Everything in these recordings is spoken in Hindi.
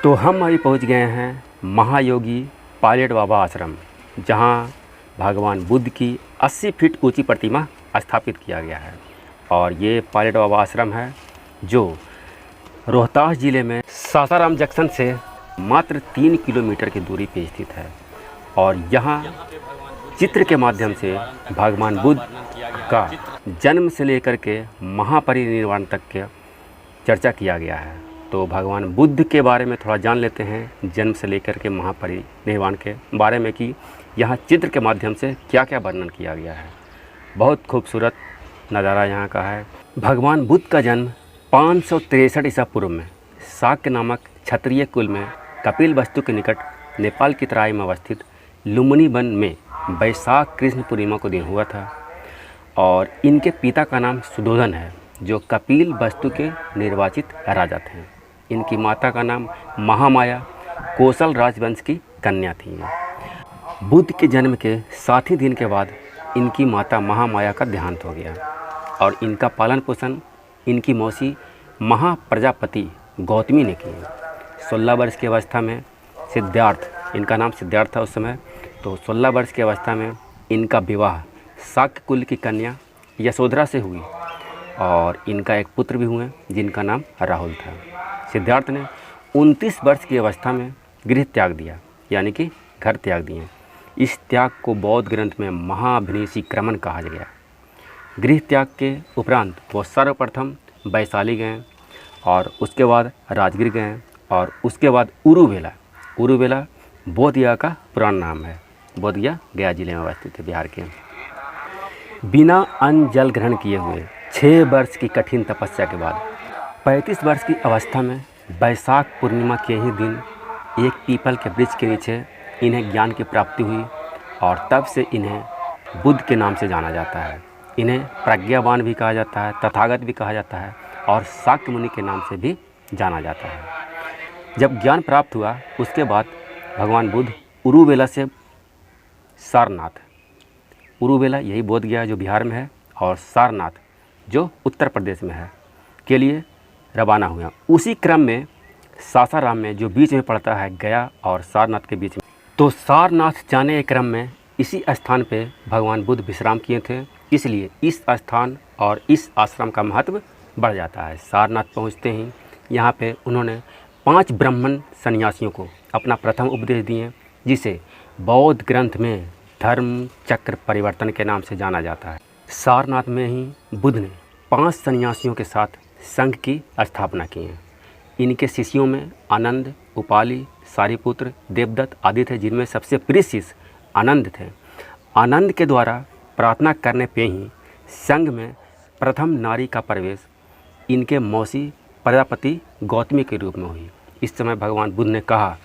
तो हम अभी पहुंच गए हैं महायोगी पायलट बाबा आश्रम, जहां भगवान बुद्ध की 80 फीट ऊंची प्रतिमा स्थापित किया गया है। और ये पायलट बाबा आश्रम है जो रोहतास ज़िले में सासाराम जंक्शन से मात्र 3 किलोमीटर की दूरी पर स्थित है। और यहाँ चित्र के माध्यम से भगवान बुद्ध का जन्म से लेकर के महापरिनिर्वाण तक के चर्चा किया गया है। तो भगवान बुद्ध के बारे में थोड़ा जान लेते हैं, जन्म से लेकर के महापरिनिर्वाण के बारे में, कि यहाँ चित्र के माध्यम से क्या क्या वर्णन किया गया है। बहुत खूबसूरत नज़ारा यहाँ का है। भगवान बुद्ध का जन्म 563 ईसा पूर्व में शाक्य नामक क्षत्रिय कुल में कपिलवस्तु के निकट नेपाल की तराई में अवस्थित लुम्बिनी वन में वैशाख कृष्ण पूर्णिमा को दिन हुआ था। और इनके पिता का नाम सुधोधन है, जो कपिलवस्तु के निर्वाचित राजा थे। इनकी माता का नाम महामाया कौशल राजवंश की कन्या थी। बुद्ध के जन्म के 7 ही दिन के बाद इनकी माता महामाया का देहांत हो गया और इनका पालन पोषण इनकी मौसी महाप्रजापति गौतमी ने किया। 16 वर्ष की अवस्था में सिद्धार्थ, इनका नाम सिद्धार्थ था उस समय, तो 16 वर्ष की अवस्था में इनका विवाह शाक्य कुल की कन्या यशोधरा से हुई और इनका एक पुत्र भी हुए जिनका नाम राहुल था। सिद्धार्थ ने 29 वर्ष की अवस्था में गृह त्याग दिया, यानी कि घर त्याग दिए। इस त्याग को बौद्ध ग्रंथ में महाभिनिषिक्रमण कहा गया। गृह त्याग के उपरांत वो सर्वप्रथम वैशाली गए और उसके बाद राजगीर गए और उसके बाद उरुवेला बोधगया का पुराना नाम है। बोधगया गया जिले में अवस्थित है, बिहार के। बिना अन्न जल ग्रहण किए हुए 6 वर्ष की कठिन तपस्या के बाद 35 वर्ष की अवस्था में वैशाख पूर्णिमा के ही दिन एक पीपल के वृक्ष के नीचे इन्हें ज्ञान की प्राप्ति हुई और तब से इन्हें बुद्ध के नाम से जाना जाता है। इन्हें प्रज्ञावान भी कहा जाता है, तथागत भी कहा जाता है और शाक्य मुनि के नाम से भी जाना जाता है। जब ज्ञान प्राप्त हुआ उसके बाद भगवान बुद्ध उरुवेला से सारनाथ, उरुवेला यही बोधगया जो बिहार में है और सारनाथ जो उत्तर प्रदेश में है, के लिए रवाना हुआ। उसी क्रम में सासाराम में जो बीच में पड़ता है गया और सारनाथ के बीच में, तो सारनाथ जाने के क्रम में इसी स्थान पे भगवान बुद्ध विश्राम किए थे, इसलिए इस स्थान और इस आश्रम का महत्व बढ़ जाता है। सारनाथ पहुँचते ही यहाँ पे उन्होंने 5 ब्राह्मण सन्यासियों को अपना प्रथम उपदेश दिए, जिसे बौद्ध ग्रंथ में धर्म चक्र परिवर्तन के नाम से जाना जाता है। सारनाथ में ही बुद्ध ने 5 सन्यासियों के साथ संघ की स्थापना की है। इनके शिष्यों में आनंद, उपाली, सारिपुत्र, देवदत्त आदि थे, जिनमें सबसे प्रिय शिष्य आनंद थे। आनंद के द्वारा प्रार्थना करने पे ही संघ में प्रथम नारी का प्रवेश इनके मौसी प्रजापति गौतमी के रूप में हुई। इस समय भगवान बुद्ध ने कहा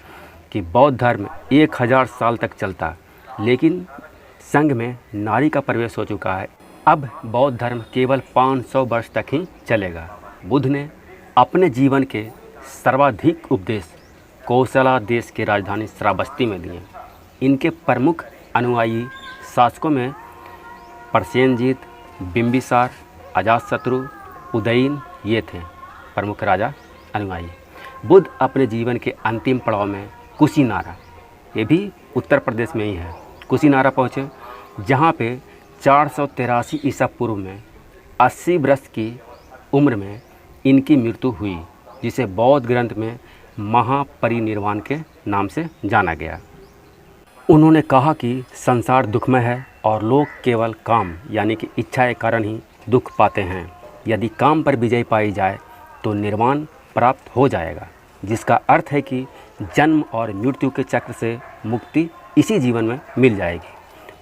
कि बौद्ध धर्म 1000 साल तक चलता, लेकिन संघ में नारी का प्रवेश हो चुका है, अब बौद्ध धर्म केवल 500 वर्ष तक ही चलेगा। बुद्ध ने अपने जीवन के सर्वाधिक उपदेश कौशला देश की राजधानी श्रावस्ती में दिए। इनके प्रमुख अनुयायी शासकों में प्रसेनजीत, बिंबिसार, अजातशत्रु, उदयन ये थे प्रमुख राजा अनुयायी। बुद्ध अपने जीवन के अंतिम पड़ाव में कुशीनारा, ये भी उत्तर प्रदेश में ही है, कुशीनारा पहुँचे, जहाँ पे 483 ईसा पूर्व में 80 वर्ष की उम्र में इनकी मृत्यु हुई, जिसे बौद्ध ग्रंथ में महापरिनिर्वाण के नाम से जाना गया। उन्होंने कहा कि संसार दुखमय है और लोग केवल काम यानी कि इच्छा के कारण ही दुख पाते हैं। यदि काम पर विजय पाई जाए तो निर्वाण प्राप्त हो जाएगा, जिसका अर्थ है कि जन्म और मृत्यु के चक्र से मुक्ति इसी जीवन में मिल जाएगी।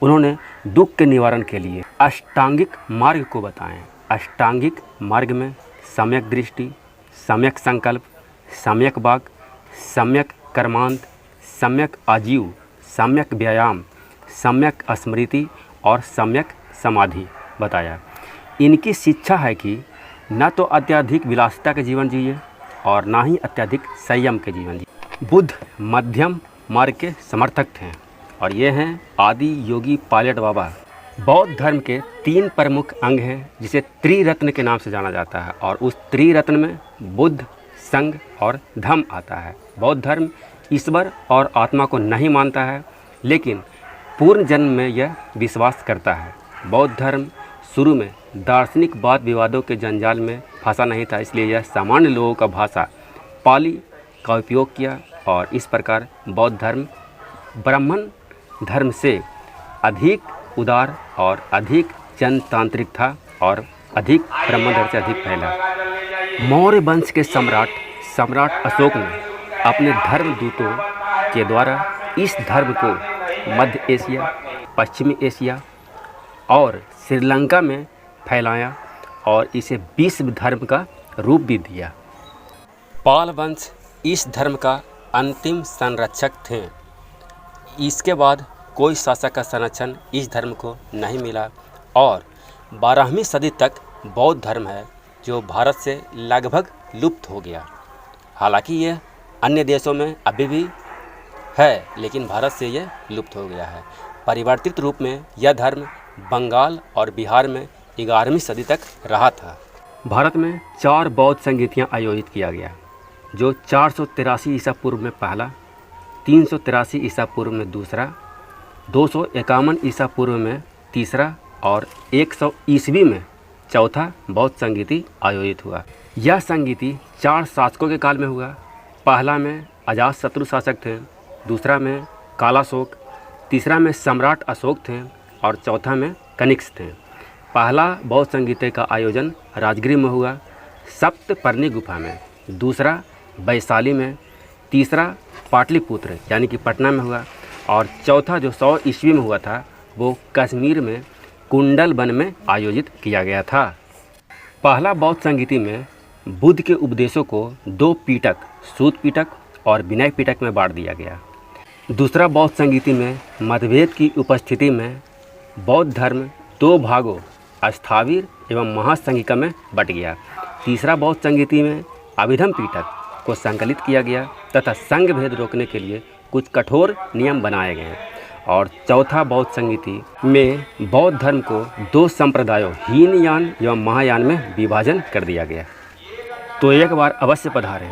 उन्होंने दुख के निवारण के लिए अष्टांगिक मार्ग को बताएं। अष्टांगिक मार्ग में सम्यक दृष्टि, सम्यक संकल्प, सम्यक वाक, सम्यक कर्मांत, सम्यक आजीव, सम्यक व्यायाम, सम्यक स्मृति और सम्यक समाधि बताया। इनकी शिक्षा है कि न तो अत्यधिक विलासिता के जीवन जिए और ना ही अत्यधिक संयम के जीवन जिए। बुद्ध मध्यम मार्ग के समर्थक थे और ये हैं आदि योगी पायलट बाबा। बौद्ध धर्म के 3 प्रमुख अंग हैं, जिसे त्रिरत्न के नाम से जाना जाता है और उस त्रिरत्न में बुद्ध, संघ और धम्म आता है। बौद्ध धर्म ईश्वर और आत्मा को नहीं मानता है, लेकिन पूर्ण जन्म में यह विश्वास करता है। बौद्ध धर्म शुरू में दार्शनिक वाद विवादों के जंजाल में फंसा नहीं था, इसलिए यह सामान्य लोगों का भाषा पाली का उपयोग किया और इस प्रकार बौद्ध धर्म ब्राह्मण धर्म से अधिक उदार और अधिक जनतांत्रिक था और अधिक ब्राह्मण धर्म से अधिक फैला। मौर्य वंश के सम्राट अशोक ने अपने धर्मदूतों के द्वारा इस धर्म को मध्य एशिया, पश्चिमी एशिया और श्रीलंका में फैलाया और इसे विश्व धर्म का रूप भी दिया। पाल वंश इस धर्म का अंतिम संरक्षक थे। इसके बाद कोई शासक का संरक्षण इस धर्म को नहीं मिला और 12वीं सदी तक बौद्ध धर्म है जो भारत से लगभग लुप्त हो गया। हालांकि यह अन्य देशों में अभी भी है, लेकिन भारत से यह लुप्त हो गया है। परिवर्तित रूप में यह धर्म बंगाल और बिहार में 11वीं सदी तक रहा था। भारत में 4 बौद्ध संगीतियाँ आयोजित किया गया, जो 483 ईसा पूर्व में पहला, 383 ईसा पूर्व में दूसरा, 251 ईसा पूर्व में तीसरा और 100 ईस्वी में चौथा बौद्ध संगीति आयोजित हुआ। यह संगीति 4 शासकों के काल में हुआ। पहला में अजातशत्रु शासक थे, दूसरा में कालाशोक, तीसरा में सम्राट अशोक थे और चौथा में कनिष्क थे। पहला बौद्ध संगीत का आयोजन राजगृह में हुआ, सप्तपर्णी गुफा में, दूसरा वैशाली में, तीसरा पाटलिपुत्र यानी कि पटना में हुआ और चौथा जो 100 ईस्वी में हुआ था वो कश्मीर में कुंडल वन में आयोजित किया गया था। पहला बौद्ध संगीति में बुद्ध के उपदेशों को 2 पीटक, सूत पीटक और विनय पीटक में बांट दिया गया। दूसरा बौद्ध संगीति में मतभेद की उपस्थिति में बौद्ध धर्म 2 भागों स्थाविर एवं महासंगिका में बट गया। तीसरा बौद्ध संगीति में अभिधम पीटक को संकलित किया गया तथा संघ भेद रोकने के लिए कुछ कठोर नियम बनाए गए और चौथा बौद्ध संगीति में बौद्ध धर्म को 2 संप्रदायों हीनयान एवं महायान में विभाजन कर दिया गया। तो एक बार अवश्य पधारें।